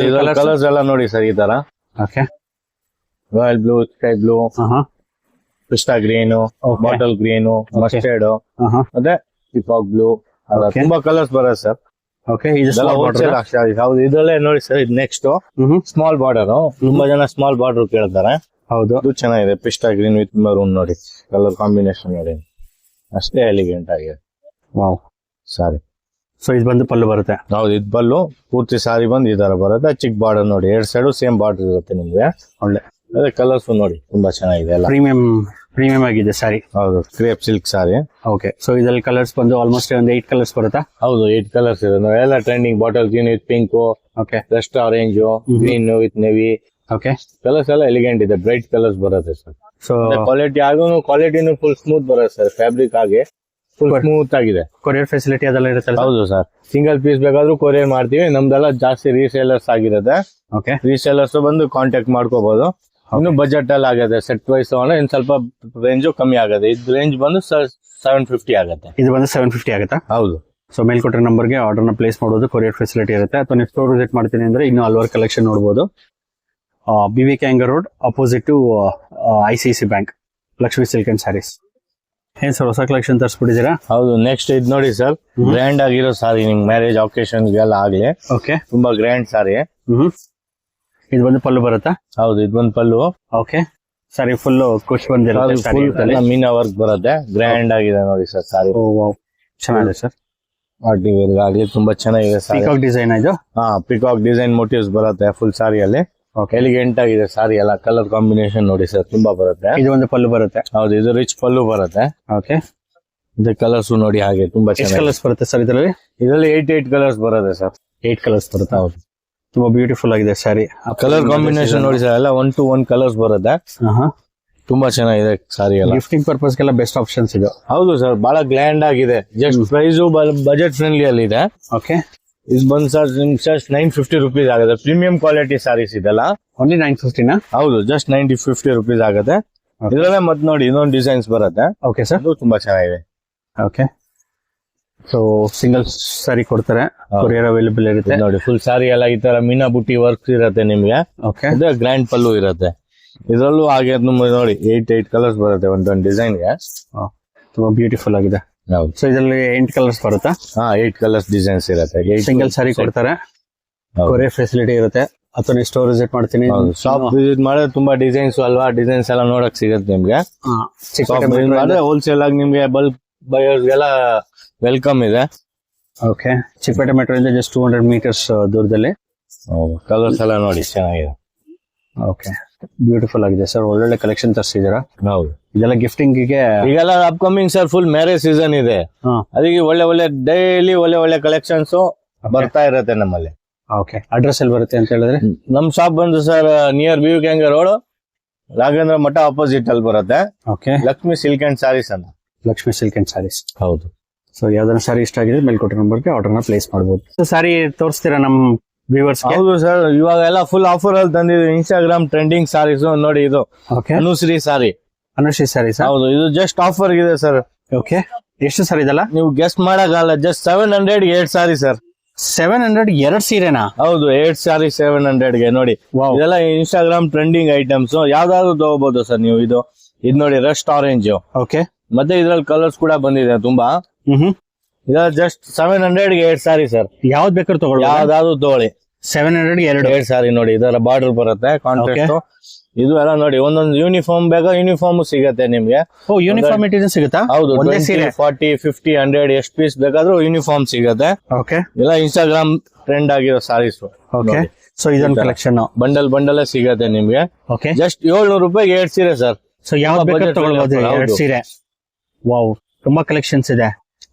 ಕಲರ್ಸ್ ಎಲ್ಲ ನೋಡಿ ಸರ್ ಈ ತರ. Okay. Royal blue, sky blue, pista green, bottle green, mustard, ಮತ್ತೆ ಪಿಕಾಕ್ ಬ್ಲೂ, ತುಂಬಾ ಕಲರ್ಸ್ ಬರುತ್ತೆ ಸರ್. ಓಕೆ. ಇದು ಹೌದು, ಇದರಲ್ಲೇ ನೋಡಿ ಸರ್, ಇದು ನೆಕ್ಸ್ಟ್ ಸ್ಮಾಲ್ ಬಾರ್ಡರ್. ತುಂಬಾ ಜನ ಸ್ಮಾಲ್ ಬಾರ್ಡರ್ ಕೇಳ್ತಾರೆ. ಹೌದು, ಇದು ಚೆನ್ನಾಗಿದೆ. ಪಿಸ್ಟಾ ಗ್ರೀನ್ ವಿತ್ ಮರೂನ್ ನೋಡಿ, ಕಲರ್ ಕಾಂಬಿನೇಷನ್ ನೋಡಿ, ಅಷ್ಟೇ ಎಲಿಗೆಂಟ್ ಆಗಿದೆ. ವಾವ್, ಸಾರಿ. ಸೊ ಇದು ಬಂದು ಪಲ್ಲು ಬರುತ್ತೆ. ಹೌದು, ಇದು ಪಲ್ಲು ಪೂರ್ತಿ ಸಾರಿ ಬಂದು ಈ ತರ ಬರುತ್ತೆ. ಚಿಕ್ಕ ಬಾರ್ಡರ್ ನೋಡಿ, ಎರಡ್ ಸೈಡು ಸೇಮ್ ಬಾರ್ಡರ್ ಇರುತ್ತೆ ನಿಮ್ಗೆ. ಒಳ್ಳೆ ಅದೇ ಕಲರ್ಸ್ ನೋಡಿ ತುಂಬಾ ಚೆನ್ನಾಗಿದೆ, ಎಲ್ಲ ಪ್ರೀಮಿಯಂ ಆಗಿದೆ ಸಾರಿ. ಹೌದು, ಕ್ರೇಪ್ ಸಿಲ್ಕ್ ಸಾರಿ. ಓಕೆ. ಸೊ ಇದರಲ್ಲಿ ಕಲರ್ಸ್ ಬಂದು ಆಲ್ಮೋಸ್ಟ್ ಒಂದು 8 ಕಲರ್ಸ್ ಬರುತ್ತಾ? ಹೌದು, 8 ಕಲರ್ಸ್ ಇದೆ. ಎಲ್ಲ trending, bottle green with pink, okay, Rust orange, green with navy. Okay. Colours ಎಲ್ಲ ಎಲಿಗೆಂಟ್ ಇದೆ, ಬ್ರೈಟ್ ಕಲರ್ಸ್ ಬರುತ್ತೆ ಸರ್. ಸೊ ಕ್ವಾಲಿಟಿನೂ ಫುಲ್ ಸ್ಮೂತ್ ಬರುತ್ತೆ ಸರ್. ಫ್ಯಾಬ್ರಿಕ್ ಆಗಿ ಫುಲ್ ಸ್ಮೂತ್ ಆಗಿದೆ. ಕೊರಿಯರ್ ಫೆಸಿಲಿಟಿ ಅದೆಲ್ಲ ಇರುತ್ತಲ್ಲ? ಹೌದು ಸರ್, ಸಿಂಗಲ್ ಪೀಸ್ ಬೇಕಾದ್ರೂ ಕೊರಿಯರ್ ಮಾಡ್ತೀವಿ. ನಮ್ದೆಲ್ಲ ಜಾಸ್ತಿ ರೀಸೇಲರ್ಸ್ ಆಗಿರುತ್ತೆ. ಓಕೆ. ರೀಸೇಲರ್ಸ್ ಬಂದು ಕಾಂಟ್ಯಾಕ್ಟ್ ಮಾಡ್ಕೋಬಹುದು. ಇನ್ನು ಬಜೆಟ್ ಅಲ್ಲಿ ಆಗುತ್ತೆ, ಸೆಟ್ ವೈಸ್ ತಗೊಂಡ್ರೆ ಇನ್ ಸ್ವಲ್ಪ ರೇಂಜ್ ಕಮ್ಮಿ ಆಗುತ್ತೆ. ಇದು ರೇಂಜ್ ಬಂದು 750 ಆಗುತ್ತೆ. ಇದು ಬಂದು 750 ಆಗುತ್ತಾ? ಹೌದು. ಸೊ ಮೇಲ್ಕೊಟ್ಟ ನಂಬರ್ಗೆ ಆರ್ಡರ್ನ ಪ್ಲೇಸ್ ಮಾಡೋದು, ಕೊರಿಯರ್ ಫೆಸಿಲಿಟಿ ಇರುತ್ತೆ. ಅಥವಾ ನೀವು ಸ್ಟೋರ್ ವಿಸಿಟ್ ಮಾಡ್ತೀನಿ ಅಂದ್ರೆ ಇನ್ನೂ ಹಲವಾರು ಕಲೆಕ್ಷನ್ ನೋಡಬಹುದು. BVK Anger road, opposite to ICICI bank, Lakshmi silk and sarees. ಏನ್ ಸರ್ ಹೊಸ ಕಲೆಕ್ಷನ್ ತರಿಸ್ಬಿಟ್ಟಿದ್ದೀರಾ? ಹೌದು, ನೆಕ್ಸ್ಟ್ ಇದು ನೋಡಿ ಸರ್, ಗ್ರ್ಯಾಂಡ್ ಆಗಿರೋ ಸಾರಿ, ನಿಮ್ಗೆ ಮ್ಯಾರೇಜ್ ಆಕೇಶನ್ ಗೆಲ್ಲ ಆಗ್ಲಿ. ಓಕೆ. ತುಂಬಾ ಗ್ರ್ಯಾಂಡ್ ಸಾರಿ. ಇದು ಬಂದು ಪಲ್ಲು ಬರುತ್ತಾ? ಹೌದು, ಇದು ಬಂದು ಪಲ್ಲು. ಓಕೆ. ಸಾರಿ ಫುಲ್ ಖುಷಿ ಬಂದಿರುತ್ತೆ, ಮೀನಾ ವರ್ಕ್ ಬರುತ್ತೆ. ಗ್ರ್ಯಾಂಡ್ ಆಗಿದೆ ನೋಡಿ ಸರ್ ಸಾರಿ. ಚೆನ್ನಾಗಿದೆ ಸರ್. ಪಾರ್ಟಿ ವೇರ್ ಆಗ್ಲಿ ತುಂಬಾ ಚೆನ್ನಾಗಿದೆ. ಪಿಕಾಕ್ ಡಿಸೈನ್ ಇದು. ಪಿಕಾಕ್ ಡಿಸೈನ್ ಮೋಟಿವ್ಸ್ ಬರುತ್ತೆ ಫುಲ್ ಸಾರಿಯಲ್ಲಿ. ಎಲಿಗೆಂಟ್ ಆಗಿದೆ ಸಾರಿ ಎಲ್ಲ. ಕಲರ್ ಕಾಂಬಿನೇಷನ್ ನೋಡಿ ಸರ್, ತುಂಬಾ ಬರುತ್ತೆ. ಇದು ಒಂದು ಪಲ್ಲು ಬರುತ್ತೆ. ಹೌದು, ಇದು ರಿಚ್ ಪಲ್ಲು ಬರುತ್ತೆ. ಓಕೆ. ಇದು ಕಲರ್ಸ್ ನೋಡಿ ಹಾಗೆ ತುಂಬಾ ಚೆನ್ನಾಗಿ. ಕಲರ್ಸ್ ಬರುತ್ತೆ ಸರ್ ಇದರಲ್ಲಿ? ಇದರಲ್ಲಿ 8 ಕಲರ್ಸ್ ಬರುತ್ತೆ ಸರ್. 8 ಕಲರ್ಸ್ ಬರುತ್ತೆ. ಹೌದು, ತುಂಬಾ ಬ್ಯೂಟಿಫುಲ್ ಆಗಿದೆ ಸಾರಿ. ಕಲರ್ ಕಾಂಬಿನೇಷನ್ ನೋಡಿ ಸರ್, ಎಲ್ಲ 1 to 1 ಕಲರ್ಸ್ ಬರುತ್ತೆ. ತುಂಬಾ ಚೆನ್ನಾಗಿದೆ ಸಾರಿ ಎಲ್ಲ. ಗಿಫ್ಟಿಂಗ್ ಪರ್ಪಸ್ ಗೆಲ್ಲ ಬೆಸ್ಟ್ ಆಪ್ಷನ್ಸ್ ಇದು. ಹೌದು ಸರ್, ಬಹಳ ಗ್ರ್ಯಾಂಡ್ ಆಗಿದೆ. ಜಸ್ಟ್ ಪ್ರೈಸ್ ಬಜೆಟ್ ಫ್ರೆಂಡ್ಲಿ ಅಲ್ಲಿ ಇದೆ. ಓಕೆ. ಇದು ಬಂದ್ ಸರ್ ಜಸ್ಟ್ 950 ರೂಪೀಸ್ ಆಗುತ್ತೆ. ಪ್ರೀಮಿಯಂ ಕ್ವಾಲಿಟಿ ಸಾರೀಸ್ ಇದೆಲ್ಲ. ಓನ್ಲಿ 950ನಾ? ಹೌದು, ಜಸ್ಟ್ 950 ರೂಪೀಸ್ ಆಗುತ್ತೆ. ಇದರಲ್ಲೇ ಮತ್ ನೋಡಿ ಇನ್ನೊಂದು ಡಿಸೈನ್ಸ್ ಬರುತ್ತೆ. Okay sir. ಅದು ತುಂಬಾ ಚೆನ್ನಾಗಿದೆ. ಓಕೆ. ಸೊ ಸಿಂಗಲ್ ಸಾರಿ ಕೊಡ್ತಾರೆ, ಕೊರಿಯರ್ ಅವೈಲೇಬಲ್ ಇರುತ್ತೆ. ನೋಡಿ ಫುಲ್ ಸಾರಿ ಎಲ್ಲ ಈ ತರ ಮೀನಾ ಬುಟ್ಟಿ ವರ್ಕ್ ಇರುತ್ತೆ ನಿಮ್ಗೆ. ಓಕೆ. ಇದು ಗ್ರ್ಯಾಂಡ್ ಪಲ್ಲು ಇರುತ್ತೆ. ಇದರಲ್ಲೂ ಹಾಗೆ ನೋಡಿ 8 ಕಲರ್ಸ್ ಬರುತ್ತೆ ಒಂದೊಂದು ಡಿಸೈನ್ ಗೆ. ತುಂಬಾ ಬ್ಯೂಟಿಫುಲ್ ಆಗಿದೆ. ಹೌದು. ಸೊ ಇದರಲ್ಲಿ 8 ಕಲರ್ಸ್ ಬರುತ್ತಾ? 8 ಕಲರ್ಸ್ ಡಿಸೈನ್ಸ್ ಇರುತ್ತೆ. ಸಿಂಗಲ್ ಸಾರಿ ಕೊಡ್ತಾರೆ, ಕೊರಿಯರ್ ಫೆಸಿಲಿಟಿ ಇರುತ್ತೆ. ಅಥವಾ ನೀವು ಸ್ಟೋರ್ ವಿಸಿಟ್ ಮಾಡ್ತೀನಿ, ಶಾಪ್ ವಿಸಿಟ್ ಮಾಡಿದ್ರೆ ತುಂಬಾ ಡಿಸೈನ್ಸ್ ಅಲ್ವಾ, ಡಿಸೈನ್ಸ್ ಎಲ್ಲ ನೋಡಕ್ ಸಿಗುತ್ತೆ ನಿಮ್ಗೆ. ಹೋಲ್ಸೇಲ್ ಆಗಿ ನಿಮ್ಗೆ ಬಲ್ಕ್ ಬಯರ್ಸ್ ಎಲ್ಲ ವೆಲ್ಕಮ್ ಇದೆ. ಓಕೆ. ಚಿಕ್ಕಪೇಟೆ ಮೆಟ್ರೋ ಇಂದ ಜಸ್ಟ್ 200 meters ದೂರದಲ್ಲಿ. ಕಲರ್ಸ್ ಎಲ್ಲ ನೋಡಿ ಚೆನ್ನಾಗಿದೆ. ಓಕೆ, ಬ್ಯೂಟಿಫುಲ್ ಆಗಿದೆ ಸರ್. ಒಳ್ಳೊಳ್ಳೆ ಕಲೆಕ್ಷನ್ ತರಿಸಿದ್ದೀರಾ. ಹೌದು, ಇದೆಲ್ಲ ಗಿಫ್ಟಿಂಗ್ ಗೆ ಈಗೆಲ್ಲ upcoming sir, full marriage season ಇದೆ. ಅದಕ್ಕೆ ಒಳ್ಳೆ ಡೈಲಿ ಒಳ್ಳೆ ಕಲೆಕ್ಷನ್ಸ್ ಬರ್ತಾ ಇರುತ್ತೆ ನಮ್ಮಲ್ಲಿ. ಓಕೆ. ಅಡ್ರೆಸ್ ಎಲ್ಲಿ ಬರುತ್ತೆ ಅಂತ ಹೇಳಿದ್ರೆ? ನಮ್ ಶಾಪ್ ಬಂದು sir near BVK Anger road, Raghavendra Mutt opposite ಅಲ್ಲಿ ಬರುತ್ತೆ. Okay. Lakshmi silk and sarees ಅಂತ. Lakshmi silk and sarees. ಹೌದು. ಸೊ ಯಾವ್ದಾರ ಸಾರಿ ಇಷ್ಟ ಆಗಿದೆ ಮೇಲ್ಕೊಟ್ಟ ನಂಬರ್ಗೆ ಆರ್ಡರ್ನ ಪ್ಲೇಸ್ ಮಾಡಬಹುದು. ಸಾರಿ ತೋರಿಸ್ತೀರಾ ನಮ್ ವ್ಯೂವರ್ಸ್ಗೆ? ಹೌದು ಸರ್, ಇವಾಗ ಎಲ್ಲ ಫುಲ್ ಆಫರ್ ಅಲ್ಲಿ ತಂದಿದೆ. ಇನ್ಸ್ಟಾಗ್ರಾಮ್ ಟ್ರೆಂಡಿಂಗ್ ಸಾರೀಸ್ ನೋಡಿ, ಇದು ಓಕೆ, ಅನುಶ್ರೀ ಸಾರಿ. ಅನುಶ್ರೀ ಸ್ಯಾರಿ ಸರ್. ಹೌದು, ಇದು ಜಸ್ಟ್ ಆಫರ್ ಇದೆ ಸರ್. ಓಕೆ, ಎಷ್ಟು ಸರ್ ಇದೆಲ್ಲ? ನೀವು ಗೆಸ್ಟ್ ಮಾಡಕ್ಕಾಗಲ್ಲ. Just 700 8 sorry sir. 700 ಎರಡು ಸೀರೆನಾ? ಹೌದು, 8 ಸಾರಿ 700 ಗೆ ನೋಡಿ. ವಾವ್. ಇದೆಲ್ಲ ಇನ್ಸ್ಟಾಗ್ರಾಮ್ ಟ್ರೆಂಡಿಂಗ್ ಐಟಮ್ಸ್, ಯಾವ್ದಾದ್ರು ತಗೋಬಹುದು ಸರ್ ನೀವು. ಇದು ನೋಡಿ, ರಸ್ಟ್ ಆರೆಂಜ್. ಓಕೆ, ಮತ್ತೆ ಇದ್ರಲ್ಲಿ ಕಲರ್ಸ್ ಕೂಡ ಬಂದಿದೆ ತುಂಬಾ. ಇದೆಲ್ಲ ಜಸ್ಟ್ 700 ಗೆ 8 ಸಾರಿ ಸರ್. ಯಾವ್ದು ಬೇಕಾದ್ರೂ ತಗೊಳ್ಳಿ, ಯಾವ್ದಾದ್ರು ತಗೊಳ್ಳಿ. 700 ಎರಡು. 8 ಸಾರಿ ನೋಡಿ, ಇದರ ಬಾರ್ಡರ್ ಬರುತ್ತೆ ಕಾಂಟ್ರಾಸ್ಟ್. ಇದು ಎಲ್ಲ ನೋಡಿ, ಒಂದೊಂದು ಯೂನಿಫಾರ್ಮ್ ಬೇಕಾ ಯೂನಿಫಾರ್ಮ್ ಸಿಗತ್ತೆ ನಿಮ್ಗೆ. ಓ, ಯೂನಿಫಾರ್ಮ್ ಮೆಟೀರಿಯಲ್ ಸಿಗುತ್ತಾ? ಹೌದು, ಒಂದೇ ಸೀರೆ 40 50 100 ಎಷ್ಟು ಪೀಸ್ ಬೇಕಾದ್ರೂ ಯೂನಿಫಾರ್ಮ್ ಸಿಗತ್ತೆ. ಓಕೆ, ಎಲ್ಲ ಇನ್ಸ್ಟಾಗ್ರಾಮ್ ಟ್ರೆಂಡ್ ಆಗಿರೋ ಸಾರೀಸ್. ಓಕೆ. ಸೊ ಇದೊಂದು ಕಲೆಕ್ಷನ್ ಬಂಡಲ್ ಸಿಗತ್ತೆ ನಿಮ್ಗೆ. ಓಕೆ, ಜಸ್ಟ್ 700 ರೂಪಾಯಿಗೆ 2 ಸೀರೆ ಸರ್. ಸೊ ಯಾವ್ದು ಬೇಕಾದ್ರೂ budget ತಗೊಳ್ಬಹುದು, ಹೌದು. ಎರಡು ಸೀರೆ. ವಾವ್, ತುಂಬಾ ಕಲೆಕ್ಷನ್ಸ್ ಇದೆ.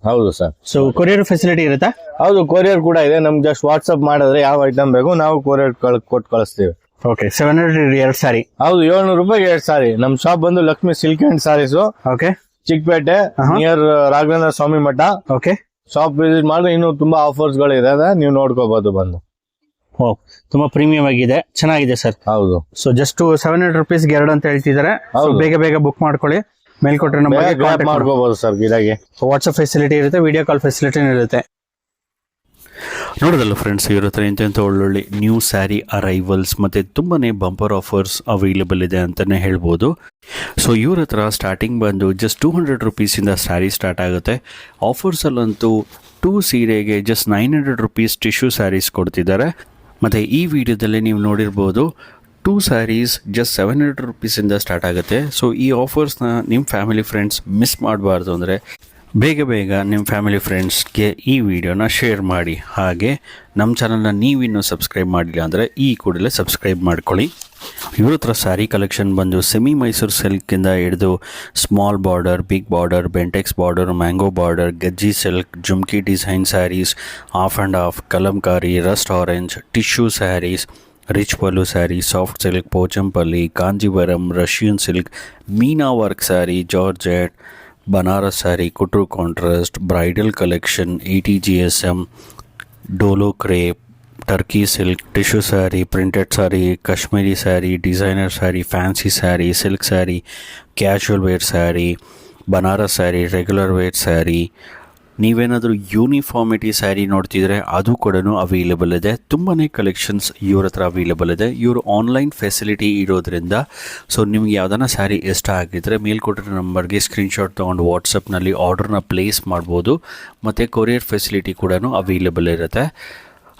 ಹೌದು ಸರ್. ಸೊ ಕೊರಿಯರ್ ಫೆಸಿಲಿಟಿ ಇರುತ್ತಾ? ಹೌದು, ಕೊರಿಯರ್ ಕೂಡ ಇದೆ. ನಮ್ಗೆ ಜಸ್ಟ್ ವಾಟ್ಸ್ಆಪ್ ಮಾಡಿದ್ರೆ ಯಾವ ಐಟಮ್ ಬೇಕು ನಾವು ಕೊರಿಯರ್ ಕೊಟ್ಟು ಕಳಿಸ್ತೀವಿ. ಓಕೆ, 700 ಎರಡು ಸಾರಿ. ಹೌದು, 700 ರೂಪಾಯಿಗೆ 2 ಸಾರಿ. ನಮ್ ಶಾಪ್ ಬಂದು Lakshmi silk and sarees, okay, Chickpet, near Raghavendra Swamy Mutt. Okay. Shop visit ಮಾಡಿದ್ರೆ ಇನ್ನೂ ತುಂಬಾ ಆಫರ್ಸ್ ಗಳು ಇದೆ, ನೀವು ನೋಡ್ಕೋಬಹುದು ಬಂದು. ಓ, ತುಂಬಾ ಪ್ರೀಮಿಯಂ ಆಗಿದೆ, ಚೆನ್ನಾಗಿದೆ ಸರ್. ಹೌದು. ಸೊ ಜಸ್ಟ್ 700 ರುಪೀಸ್ಗೆ ಎರಡು ಅಂತ ಹೇಳ್ತಿದ್ದಾರೆ. ಹೌದು. ಬೇಗ ಬೇಗ ಬುಕ್ ಮಾಡ್ಕೊಳ್ಳಿ. ಮೇಲ್ಕೊಟ್ರೆ ನಮಗೆ ಕಾಂಟ್ಯಾಕ್ಟ್ ಮಾಡ್ಕೋಬಹುದು ಸರ್. ಗಿರಾಗಿ ವಾಟ್ಸ್ಆಪ್ ಫೆಸಿಲಿಟಿ ಇರುತ್ತೆ, ವಿಡಿಯೋ ಕಾಲ್ ಫೆಸಿಲಿಟಿ ಇರುತ್ತೆ. ನೋಡೋದಲ್ಲ ಫ್ರೆಂಡ್ಸ್, ಇವ್ರ ಹತ್ರ ಇಂಥ ಒಳ್ಳೊಳ್ಳೆ ನ್ಯೂ ಸ್ಯಾರಿ ಅರೈವಲ್ಸ್ ಮತ್ತು ತುಂಬಾ ಬಂಪರ್ ಆಫರ್ಸ್ ಅವೈಲೇಬಲ್ ಇದೆ ಅಂತಲೇ ಹೇಳ್ಬೋದು. ಸೊ ಇವ್ರ ಹತ್ರ ಸ್ಟಾರ್ಟಿಂಗ್ ಬಂದು ಜಸ್ಟ್ 200 ರುಪೀಸಿಂದ ಸ್ಯಾರಿ ಸ್ಟಾರ್ಟ್ ಆಗುತ್ತೆ. ಆಫರ್ಸಲ್ಲಂತೂ 2 ಸೀರೆಗೆ ಜಸ್ಟ್ 900 ರುಪೀಸ್ ಟಿಶ್ಯೂ ಸ್ಯಾರೀಸ್ ಕೊಡ್ತಿದ್ದಾರೆ. ಮತ್ತು ಈ ವಿಡಿಯೋದಲ್ಲಿ ನೀವು ನೋಡಿರ್ಬೋದು 2 ಸ್ಯಾರೀಸ್ ಜಸ್ಟ್ 700 ರುಪೀಸಿಂದ ಸ್ಟಾರ್ಟ್ ಆಗುತ್ತೆ. ಸೊ ಈ ಆಫರ್ಸ್ನ ನಿಮ್ಮ ಫ್ಯಾಮಿಲಿ ಫ್ರೆಂಡ್ಸ್ ಮಿಸ್ ಮಾಡಬಾರ್ದು ಅಂದರೆ ಬೇಗ ನಿಮ್ಮ ಫ್ಯಾಮಿಲಿ ಫ್ರೆಂಡ್ಸ್ಗೆ ಈ ವಿಡಿಯೋನ ಶೇರ್ ಮಾಡಿ. ಹಾಗೆ ನಮ್ಮ ಚಾನಲ್ನ ನೀವಿನ್ನೂ ಸಬ್ಸ್ಕ್ರೈಬ್ ಮಾಡಿಲ್ಲ ಅಂದರೆ ಈ ಕೂಡಲೇ ಸಬ್ಸ್ಕ್ರೈಬ್ ಮಾಡ್ಕೊಳ್ಳಿ. ಇವ್ರ ಹತ್ರ ಸ್ಯಾರಿ ಕಲೆಕ್ಷನ್ ಬಂದು ಸೆಮಿ ಮೈಸೂರು ಸಿಲ್ಕಿಂದ ಹಿಡಿದು small border, big border, Bentex border, mango border, Gaji silk, jhumki design sarees, half and half, Kalamkari, rust orange, tissue sarees, rich pallu sari, soft silk, Pochampally, Kanjeevaram, Russian silk, Meena work sari, georgette, Banaras sari, ಕುಟ್ರು ಕಾಂಟ್ರಾಸ್ಟ್, ಬ್ರೈಡಲ್ ಕಲೆಕ್ಷನ್, ATGSM, ಡೋಲೋ crepe, Turkey silk, tissue sari, printed sari, Kashmiri sari, designer sari, fancy sari, silk sari, casual wear sari, Banaras saree, regular wear saree. ನೀವೇನಾದರೂ uniformity sari ನೋಡ್ತಿದ್ರೆ ಅದು ಕೂಡ available ಇದೆ. ತುಂಬಾ collections ಇವ್ರ ಹತ್ರ ಅವೈಲೇಬಲ್ ಇದೆ. ಇವರು ಆನ್ಲೈನ್ ಫೆಸಿಲಿಟಿ ಇರೋದ್ರಿಂದ ಸೊ ನಿಮ್ಗೆ ಯಾವ್ದಾನ ಸ್ಯಾರಿ ಇಷ್ಟ ಆಗಿದ್ರೆ ಮೇಲ್ಕೊಟ್ಟಿರೋ ನಂಬರ್ಗೆ ಸ್ಕ್ರೀನ್ಶಾಟ್ ತೊಗೊಂಡು ವಾಟ್ಸಪ್ನಲ್ಲಿ ಆರ್ಡರ್ನ ಪ್ಲೇಸ್ ಮಾಡ್ಬೋದು. ಮತ್ತು ಕೊರಿಯರ್ ಫೆಸಿಲಿಟಿ ಕೂಡ ಅವೈಲೇಬಲ್ ಇರುತ್ತೆ.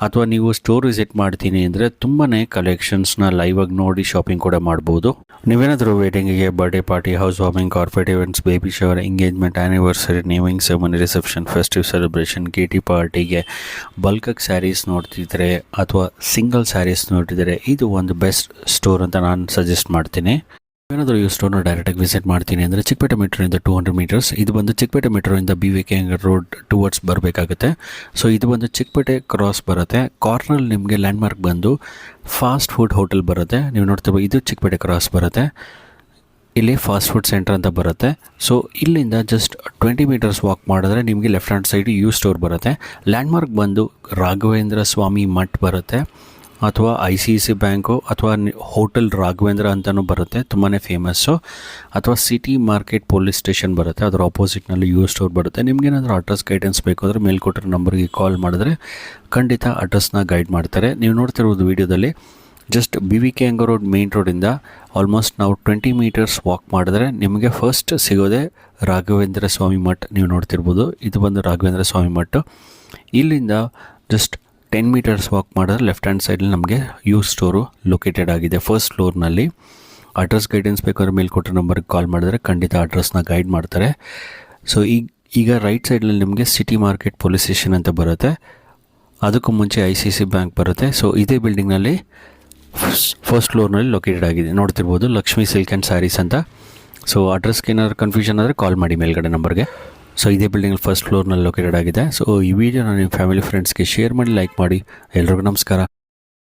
ಅಥವಾ ನೀವು ಸ್ಟೋರ್ ವಿಸಿಟ್ ಮಾಡ್ತೀನಿ ಅಂದರೆ ತುಂಬಾ ಕಲೆಕ್ಷನ್ಸ್ನ ಲೈವಾಗಿ ನೋಡಿ ಶಾಪಿಂಗ್ ಕೂಡ ಮಾಡ್ಬೋದು. ನೀವೇನಾದರೂ ವೆಡ್ಡಿಂಗಿಗೆ, birthday party, house warming, corporate events, baby shower, engagement, anniversary, naming ceremony, reception, festive celebration, KT ಪಾರ್ಟಿಗೆ ಬಲ್ಕಾಗಿ ಸ್ಯಾರೀಸ್ ನೋಡ್ತಿದ್ರೆ ಅಥವಾ ಸಿಂಗಲ್ ಸ್ಯಾರೀಸ್ ನೋಡ್ತಿದ್ರೆ ಇದು ಒಂದು ಬೆಸ್ಟ್ ಸ್ಟೋರ್ ಅಂತ ನಾನು ಸಜೆಸ್ಟ್ ಮಾಡ್ತೀನಿ. ಏನಾದರೂ ಈ ಸ್ಟೋರ್ನ ಡೈರೆಕ್ಟಾಗಿ ವಿಸಿಟ್ ಮಾಡ್ತೀನಿ ಅಂದರೆ ಚಿಕ್ಕಪೇಟೆ ಮೆಟ್ರೋಯಿಂದ 200 ಮೀಟರ್ಸ್. ಇದು ಬಂದು ಚಿಕ್ಕಪೇಟೆ ಮೆಟ್ರೋಯಿಂದ BVK ರೋಡ್ ಟುವರ್ಡ್ಸ್ ಬರಬೇಕಾಗುತ್ತೆ. ಸೊ ಇದು ಬಂದು ಚಿಕ್ಕಪೇಟೆ ಕ್ರಾಸ್ ಬರುತ್ತೆ. ಕಾರ್ನರ್ ನಿಮಗೆ ಲ್ಯಾಂಡ್ಮಾರ್ಕ್ ಬಂದು ಫಾಸ್ಟ್ ಫುಡ್ ಹೋಟೆಲ್ ಬರುತ್ತೆ. ನೀವು ನೋಡ್ತೀವಿ, ಇದು ಚಿಕ್ಕಪೇಟೆ ಕ್ರಾಸ್ ಬರುತ್ತೆ. ಇಲ್ಲಿ ಫಾಸ್ಟ್ ಫುಡ್ ಸೆಂಟರ್ ಅಂತ ಬರುತ್ತೆ. ಸೊ ಇಲ್ಲಿಂದ ಜಸ್ಟ್ 20 ಮೀಟರ್ಸ್ ವಾಕ್ ಮಾಡಿದ್ರೆ ನಿಮಗೆ left hand side U store ಬರುತ್ತೆ. ಲ್ಯಾಂಡ್ಮಾರ್ಕ್ ಬಂದು ರಾಘವೇಂದ್ರ ಸ್ವಾಮಿ ಮಠ್ ಬರುತ್ತೆ, ಅಥವಾ ICIC ಬ್ಯಾಂಕು, ಅಥವಾ ಹೋಟೆಲ್ ರಾಘವೇಂದ್ರ ಅಂತಲೂ ಬರುತ್ತೆ, ತುಂಬಾ ಫೇಮಸ್ಸು. ಅಥವಾ ಸಿಟಿ ಮಾರ್ಕೆಟ್ ಪೊಲೀಸ್ ಸ್ಟೇಷನ್ ಬರುತ್ತೆ, ಅದರ ಆಪೋಸಿಟ್ನಲ್ಲಿ ಯು ಸ್ಟೋರ್ ಬರುತ್ತೆ. ನಿಮಗೇನಾದರೂ ಅಡ್ರೆಸ್ ಗೈಡೆನ್ಸ್ ಬೇಕು ಅಂದರೆ ಮೇಲ್ಕೊಟ್ಟಿರೋ ನಂಬರ್ಗೆ ಕಾಲ್ ಮಾಡಿದ್ರೆ ಖಂಡಿತ ಅಡ್ರೆಸ್ನ ಗೈಡ್ ಮಾಡ್ತಾರೆ. ನೀವು ನೋಡ್ತಿರೋದು ವೀಡಿಯೋದಲ್ಲಿ ಜಸ್ಟ್ BVK ರೋಡ್ ಮೇನ್ ರೋಡಿಂದ ಆಲ್ಮೋಸ್ಟ್ ನಾವು 20 ಮೀಟರ್ಸ್ ವಾಕ್ ಮಾಡಿದ್ರೆ ನಿಮಗೆ ಫಸ್ಟ್ ಸಿಗೋದೆ ರಾಘವೇಂದ್ರ ಸ್ವಾಮಿ ಮಠ್. ನೀವು ನೋಡ್ತಿರ್ಬೋದು, ಇದು ಬಂದು ರಾಘವೇಂದ್ರ ಸ್ವಾಮಿ ಮಠ. ಇಲ್ಲಿಂದ ಜಸ್ಟ್ 10 ಮೀಟರ್ಸ್ ವಾಕ್ ಮಾಡಿದ್ರೆ ಲೆಫ್ಟ್ ಹ್ಯಾಂಡ್ ಸೈಡಲ್ಲಿ ನಮಗೆ ಯು ಸ್ಟೋರು ಲೊಕೇಟೆಡ್ ಆಗಿದೆ ಫಸ್ಟ್ ಫ್ಲೋರ್ನಲ್ಲಿ. ಅಡ್ರೆಸ್ ಗೈಡೆನ್ಸ್ ಬೇಕಾದ್ರೆ ಮೇಲ್ಕೊಟ್ಟರೆ ನಂಬರ್ಗೆ ಕಾಲ್ ಮಾಡಿದ್ರೆ ಖಂಡಿತ ಅಡ್ರೆಸ್ನ ಗೈಡ್ ಮಾಡ್ತಾರೆ. ಸೊ ಈಗ ರೈಟ್ ಸೈಡಲ್ಲಿ ನಿಮಗೆ ಸಿಟಿ ಮಾರ್ಕೆಟ್ ಪೊಲೀಸ್ ಸ್ಟೇಷನ್ ಅಂತ ಬರುತ್ತೆ. ಅದಕ್ಕೂ ಮುಂಚೆ ICIC ಬ್ಯಾಂಕ್ ಬರುತ್ತೆ. ಸೊ ಇದೇ ಬಿಲ್ಡಿಂಗ್ನಲ್ಲಿ ಫಸ್ಟ್ ಫ್ಲೋರ್ನಲ್ಲಿ ಲೊಕೇಟೆಡ್ ಆಗಿದೆ. ನೋಡ್ತಿರ್ಬೋದು, ಲಕ್ಷ್ಮಿ ಸಿಲ್ಕ್ ಆ್ಯಂಡ್ ಸ್ಯಾರೀಸ್ ಅಂತ. ಸೊ ಅಡ್ರೆಸ್ಗೆ ಏನಾದ್ರು ಕನ್ಫ್ಯೂಷನ್ ಆದರೆ ಕಾಲ್ ಮಾಡಿ ಮೇಲ್ಗಡೆ ನಂಬರ್ಗೆ. ಸೊ ಇದೇ ಬಿಲ್ಡಿಂಗಲ್ಲಿ ಫಸ್ಟ್ ಫ್ಲೋರ್ನಲ್ಲಿ ಲೊಕೇಟೆಡ್ ಆಗಿದೆ. ಸೊ ಈ ವಿಡಿಯೋನ ನಿಮ್ಮ ಫ್ಯಾಮಿಲಿ ಫ್ರೆಂಡ್ಸ್ಗೆ ಶೇರ್ ಮಾಡಿ, ಲೈಕ್ ಮಾಡಿ. ಎಲ್ರಿಗೂ ನಮಸ್ಕಾರ.